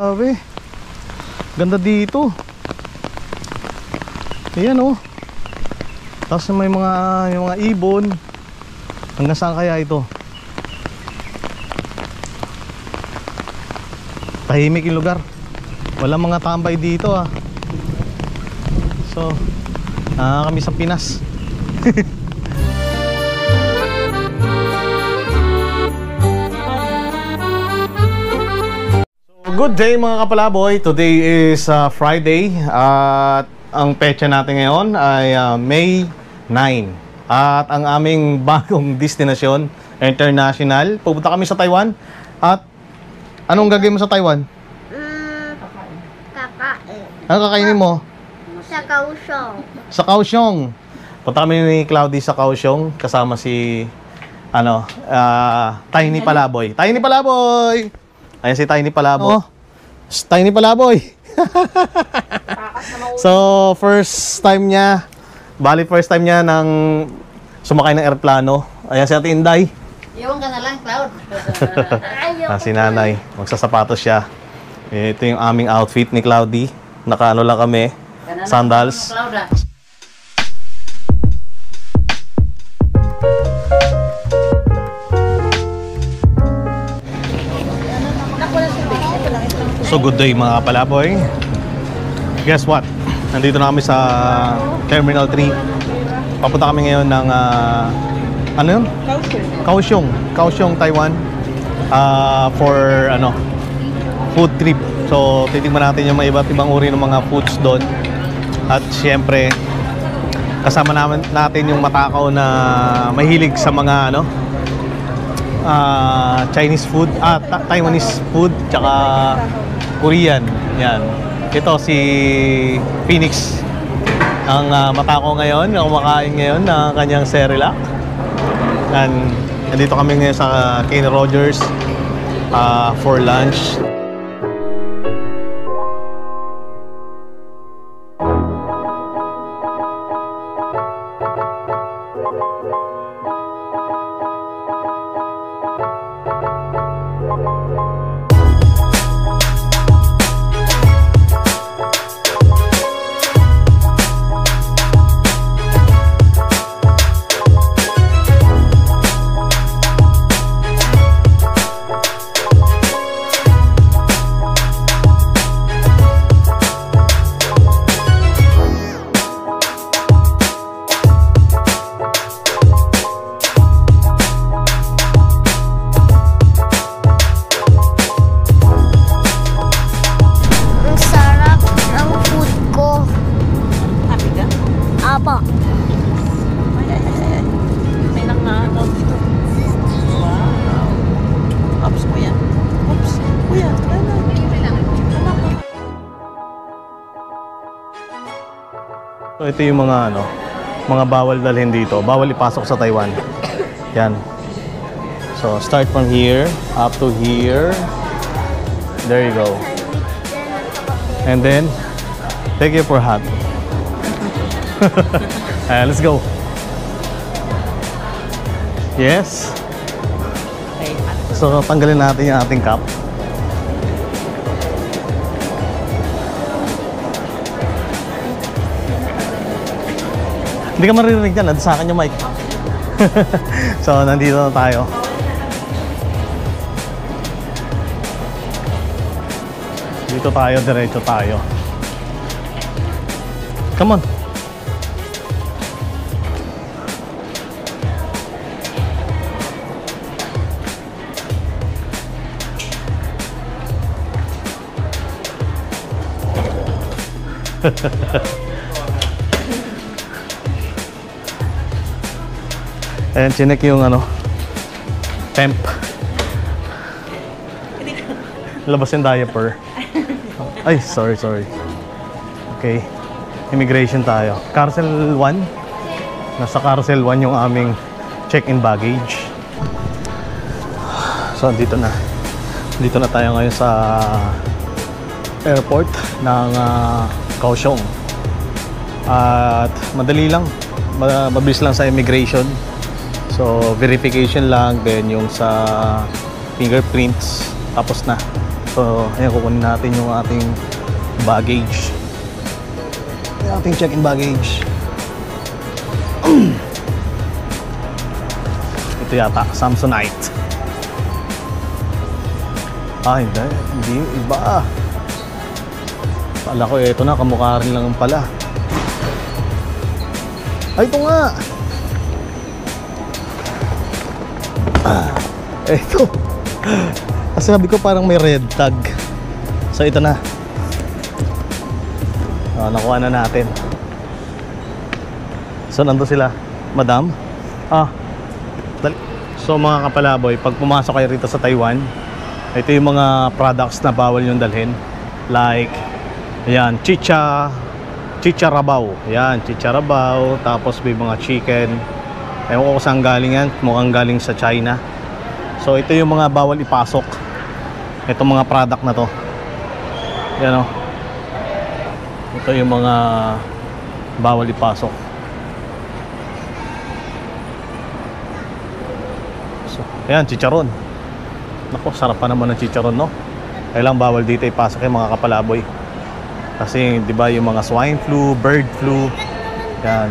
Grabe. Ganda dito. Ayan oh. Tapos may mga ibon. Hanggang saan kaya ito? Tahimik yung lugar. Walang mga tambay dito ah. So, kami sa Pinas. Good day mga kapalaboy. Today is Friday at ang petsa natin ngayon ay May 9. At ang aming bagong destinasyon international. Pupunta kami sa Taiwan. At anong gagawin mo sa Taiwan? Kakain. Ano kakainin mo? Sa Kaohsiung. Sa Kaohsiung. Punta kami ni Cloudy sa Kaohsiung kasama si Tiny Palaboy. Tiny Palaboy! Ayan si Tiny Palaboy. Oh, Tiny Palaboy. So, first time niya nang sumakay ng eroplano. Ayan si Ate Inday. Iwan ka na lang, Cloud. Si Nanay. Magsasapatos siya. Ito yung aming outfit ni Cloudy. Nakaano lang kami. Sandals. So good day mga kapalaboy. Guess what? Nandito na kami sa Terminal 3. Papunta kami ngayon ng ano yun? Kaohsiung, Taiwan. For food trip. So titingnan natin yung mga iba't ibang uri ng mga foods doon. At syempre kasama natin yung matakaw na mahilig sa mga Chinese food, Taiwanese food, tsaka Korean. Yan. Ito si Phoenix. Ang matakaw ngayon, ang kumakain ngayon ng kanyang Cerelac. And nandito kami ngayon sa Kane Rogers for lunch. So ito yung mga bawal dalhin dito. Bawal ipasok sa Taiwan. Yan. So start from here up to here. There you go. And then take your for hat. Let's go. Yes. So tanggalin natin yung ating cap. Hindi ka maririnig dyan, nandun sa akin yung mic. So, nandito na tayo. Dito tayo, diretso tayo. Come on. Ayan, chinek yung temp. Labas yung diaper. Ay, sorry. Okay. Immigration tayo. Carousel 1. Nasa Carousel 1 yung aming check-in baggage. So, dito na. Dito na tayo ngayon sa airport ng Kaohsiung. At madali lang. Mabilis lang sa immigration. So, verification lang, then yung sa fingerprints, tapos na. So, ayan, kukunin natin yung ating baggage. Yung ating check-in baggage. Ito yata, Samsonite. Ah, hindi, iba. Kala ko, ito na, kamukha rin lang pala. Ay, ito nga. Ito. Kasi sabi ko parang may red tag. So ito na. Nakuha na natin. So nandun sila, madam. Dali. So mga kapalaboy, pag pumasok kayo rito sa Taiwan, ito yung mga products na bawal yung dalhin. Like, ayan, chicharabaw. Ayan, chicharabaw. Tapos may mga chicken. Ewan ko kung saan galing yan. Mukhang galing sa China. So ito yung mga bawal ipasok. Itong mga product na to. Yan o. Ito yung mga bawal ipasok. So, ayan, chicharon. Naku, sarap pa naman ng chicharon, no? Kailang bawal dito ipasok yung mga kapalaboy. Kasi, di ba, yung mga swine flu, bird flu, yan.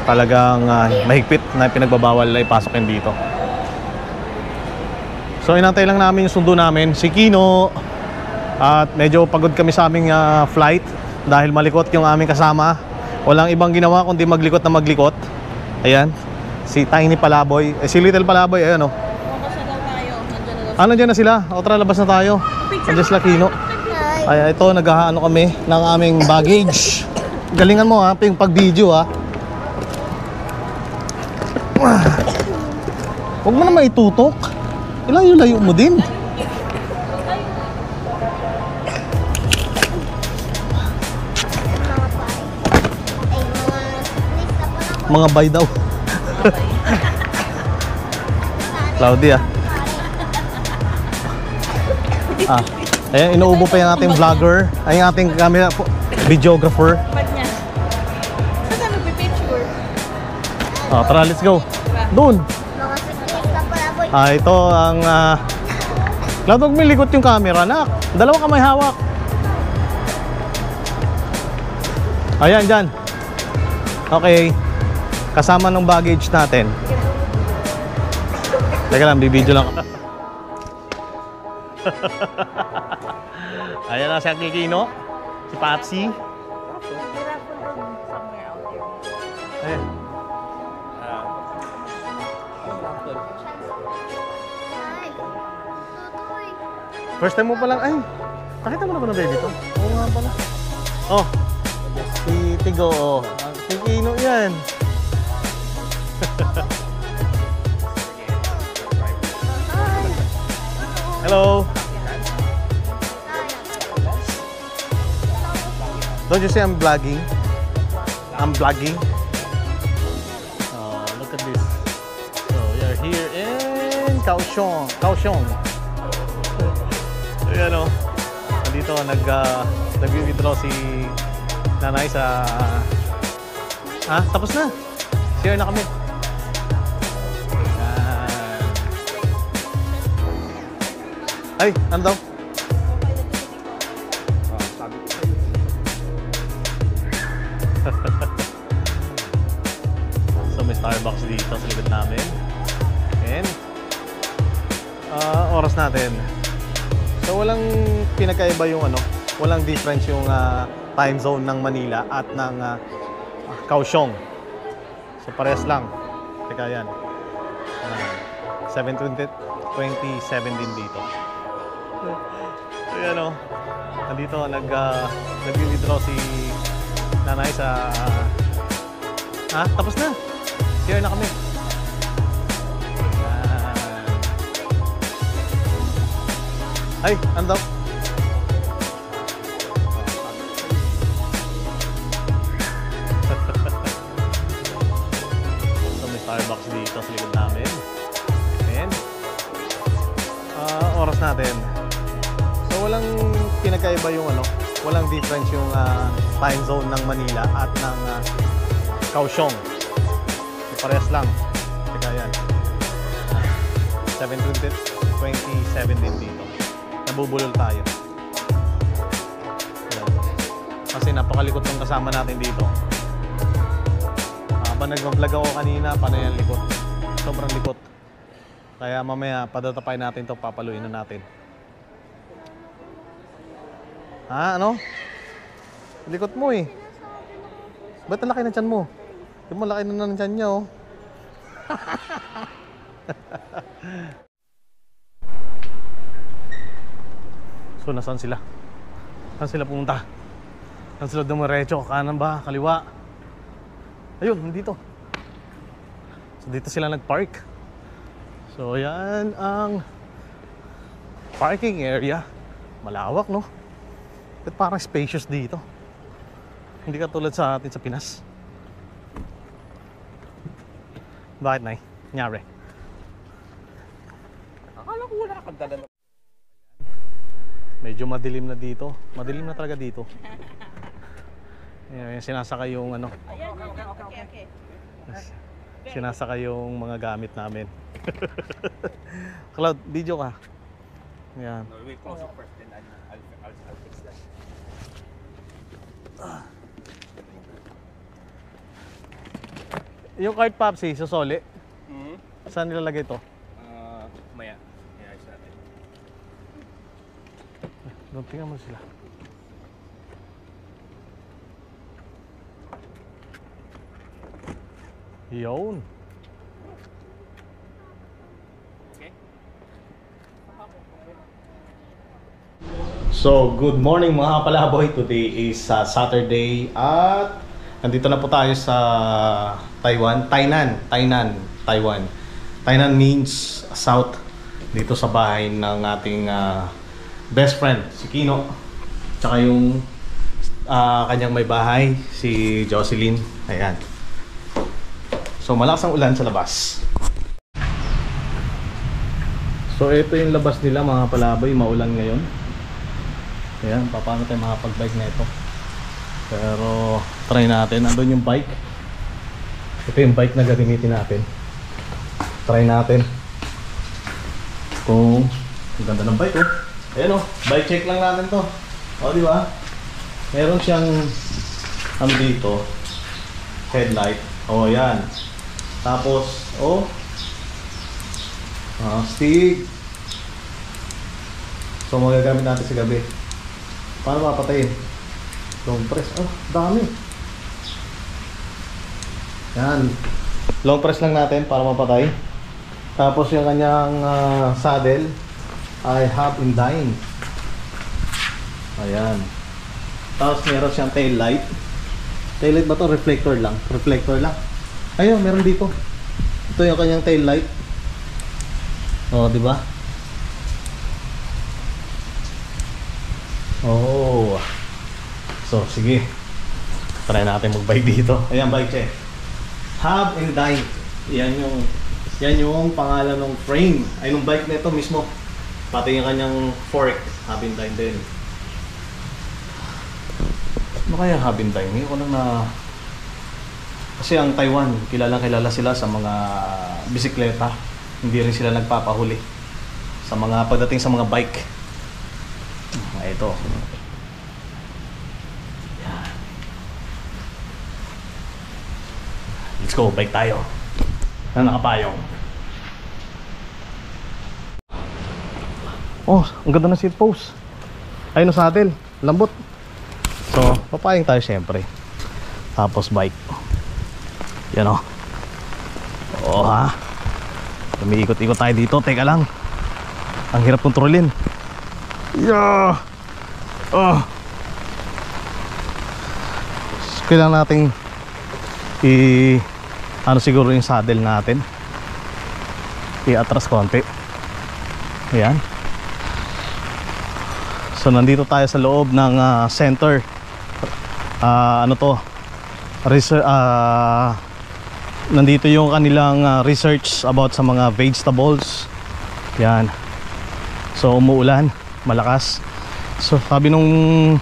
Talagang mahigpit na pinagbabawal na ipasok yan dito. So inantay lang namin yung sundo namin, si Kino. At medyo pagod kami sa aming flight dahil malikot yung aming kasama. Walang ibang ginawa kundi maglikot na maglikot. Ayan, si Tiny Palaboy, si Little Palaboy, ayan o. Nandiyan na sila, o tara labas na tayo. Nandiyan sila Kino. Ay, ito, naghahaano kami ng aming baggage. Galingan mo ha, pag video ha. Huwag mo na maitutok. Ilayo-layo mo din. Mga bay daw. Claudia. Ayan, inuubo pa yung ating vlogger. Ay, yung ating camera, videographer. Saan magpipicture? Tara, let's go. Doon. Mga siklista pala boy. Ito ang Claude, huwag may likot yung camera, nak. Dalawa kamay hawak. Ayan, dyan. Okay. Kasama ng baggage natin. Teka lang, bibidyo lang. Ayan na si Kino. Si Patsy. Ayan. Ay, tutoy. First time mo pa lang, ay, nakita mo na ba na baby to? Oo nga pala. Oh, si Tigo, oh. Si Kino yan. Hello. Don't you say I'm vlogging? I'm vlogging. Oh, look at this. So we are here in Kaohsiung. Ayan o. Nandito nag-withdraw si nanay sa... tapos na. Share na kami. Ay, ano daw? So may Starbucks dito sa likod namin. And oras natin. So walang pinagkaiba yung walang difference yung time zone ng Manila at ng Kaohsiung. So parehas lang. Teka yan. 7:27 din dito. So yan o. Nandito nag-withdraw si nanay sa... tapos na. Share na kami. Ay, ano daw? So may Starbucks dito sa likod namin. And oras natin. So walang pinagkaiba yung walang difference yung time zone ng Manila at ng Kaohsiung. So parehas lang. Teka yan. 7:27 din dito. nabubulol tayo. Ayan. Kasi napakalikot ng kasama natin dito. Habang nag-vlog ako kanina, paano yan likot? Sobrang likot. Kaya mamaya padatapay natin to, papaluin na natin. Ha? Ano? Likot mo eh. Ba't ang laki na tiyan mo? Yung malaki na ng tiyan niya oh. So nasaan sila? Saan sila pumunta? Saan sila dumiretso? Kanan ba? Kaliwa? Ayun, nandito. So dito sila nag-park. So yan ang parking area. Malawak no? At parang spacious dito. Hindi katulad sa atin sa Pinas. Bakit, Nay? Nyari? Akala ko wala kang dala na. Medyo madilim na dito. Madilim na talaga dito. Ayan, sinasakay yung ano. Ayan, okay. Sinasakay yung mga gamit namin. Cloud, video ka. Ayan. No, wait, close it first, then I'll fix that. Yung card Popsi, susoli. Saan nilalagay ito? Maya. Ayos natin. Doon, tingnan mo sila. Yun. Okay. So, good morning mga kapalaboy. Today is Saturday at nandito na po tayo sa Taiwan. Taiwan. Tainan means south. Dito sa bahay ng ating best friend, si Kino. Tsaka yung kanyang may bahay, si Jocelyn. Ayan. So, malakas ang ulan sa labas. So, ito yung labas nila mga palaboy. Maulan ngayon. Ayan, paano tayo makapag-bike na ito. Pero, try natin. Andun yung bike. Ito yung bike na gagamitin natin. Try natin. Kung ang ganda ng bike oh. Ayan oh, bike check lang natin to. O, di ba? Meron siyang dito. Headlight. O, yan. Tapos, stick. So, magagamit natin sa gabi. Paano mapatayin? Long press. Oh, dami. Yan. Long press lang natin para mapatay. Tapos yung kanyang saddle ay half and dine. Ayan. Tapos meron siyang tail light. Tail light ba to? Reflector lang. Reflector lang. Ayun, meron dito. Ito yung kanyang tail light. Oh, di ba? Oh. So, sige. Try natin mag-bike dito. Ayan, bike check. Hub and dine. Yan yung pangalan ng frame. Ay, ng bike nito mismo. Pati yung kanyang fork. Hub and dine din. Ano kaya hub and dine? Ngayon ko lang na... Kasi ang Taiwan, kilala sila sa mga bisikleta. Hindi rin sila nagpapahuli sa mga pagdating sa mga bike. Ito. Yan. Let's go, bike tayo. Na nakapayong. Oh, ang ganda ng seat post. Ayun sa atin, lambot. So, papayong tayo syempre. Tapos bike. Yan o. Oo ha. Umiikot-ikot tayo dito. Teka lang. Ang hirap kontrolin. Yeah. Oh. Kailangan nating siguro yung saddle natin. I-atras konti. Ayan. So nandito tayo sa loob ng center. Nandito yung kanilang research about sa mga vegetables. Yan. So umuulan, malakas. So sabi nung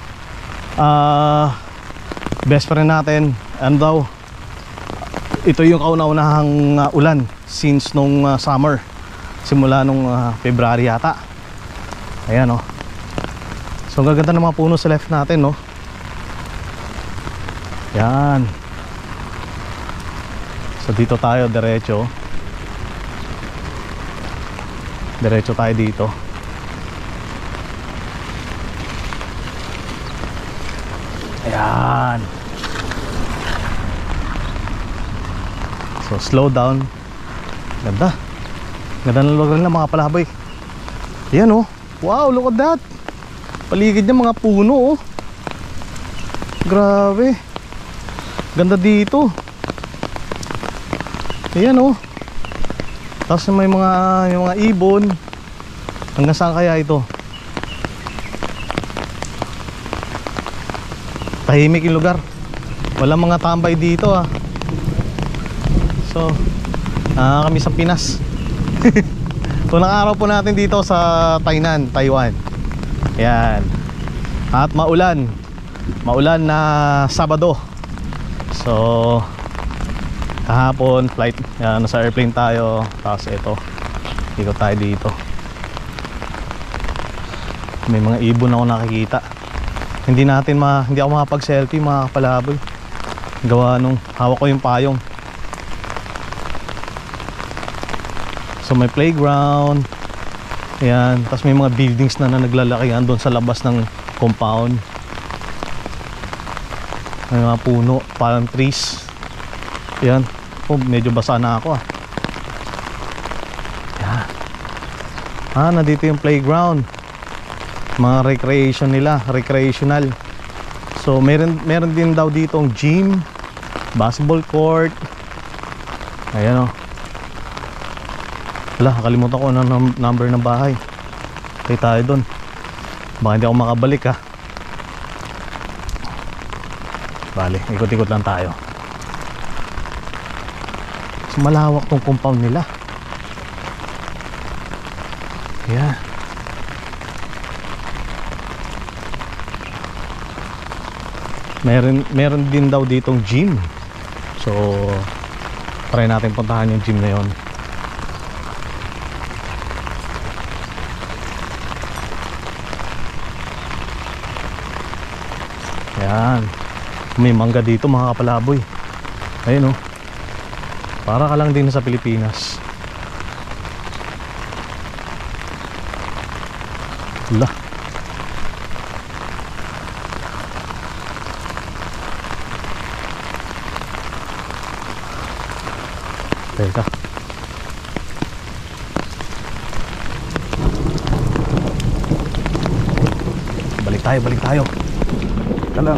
best friend natin, ano daw, ito yung kauna-unahang ulan since nung summer. Simula nung February yata. Ayan oh. So ang gaganda ng mga puno sa left natin, no? Yan. So dito tayo, diretso. Diretso tayo dito. Ayan. So slow down. Ganda. Ganda ng lugar nila mga palaboy. Ayan oh. Wow, look at that. Paligid niya mga puno oh. Grabe. Ganda dito. Ayan oh. Tapos may mga ibon. Hanggang saan kaya ito? Tahimik yung lugar. Walang mga tambay dito ah. So kami sa Pinas. Unang araw po natin dito sa Tainan, Taiwan. Ayan. At maulan. Maulan na Sabado. So kahapon flight, nasa airplane tayo. Tapos ito, ikot tayo dito. May mga ibon ako nakikita. Hindi ako makapag-selfie mga kapalaboy. Gawa nung hawak ko yung payong. So may playground. Ayan. Tapos may mga buildings na naglalakihan doon sa labas ng compound. May mga puno, palm trees. Ayan. Oh, medyo basa na ako ah. Ayan. Nandito yung playground. Mga recreation nila, recreational. So meron din daw ditong gym, basketball court. Ayan oh. Wala, nakalimutan ko ng number ng bahay. Kaya tayo doon. Baka hindi ako makabalik ha. Bale, ikot-ikot lang tayo. So, malawak tong compound nila. Yeah. Meron din daw ditong gym. So try natin puntahan yung gym na yon. Ayan. May mangga dito mga kapalaboy. Ayun oh. Para ka lang din sa Pilipinas. Wala. Teka. Balik tayo. Talang.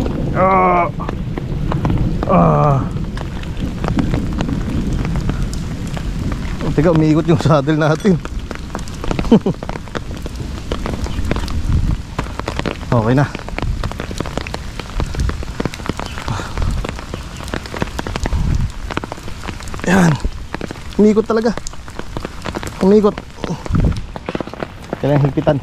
Teka, umiikot yung saddle natin. Okay na. Yan. Umiikot talaga. Umiikot. Kailangan higpitan.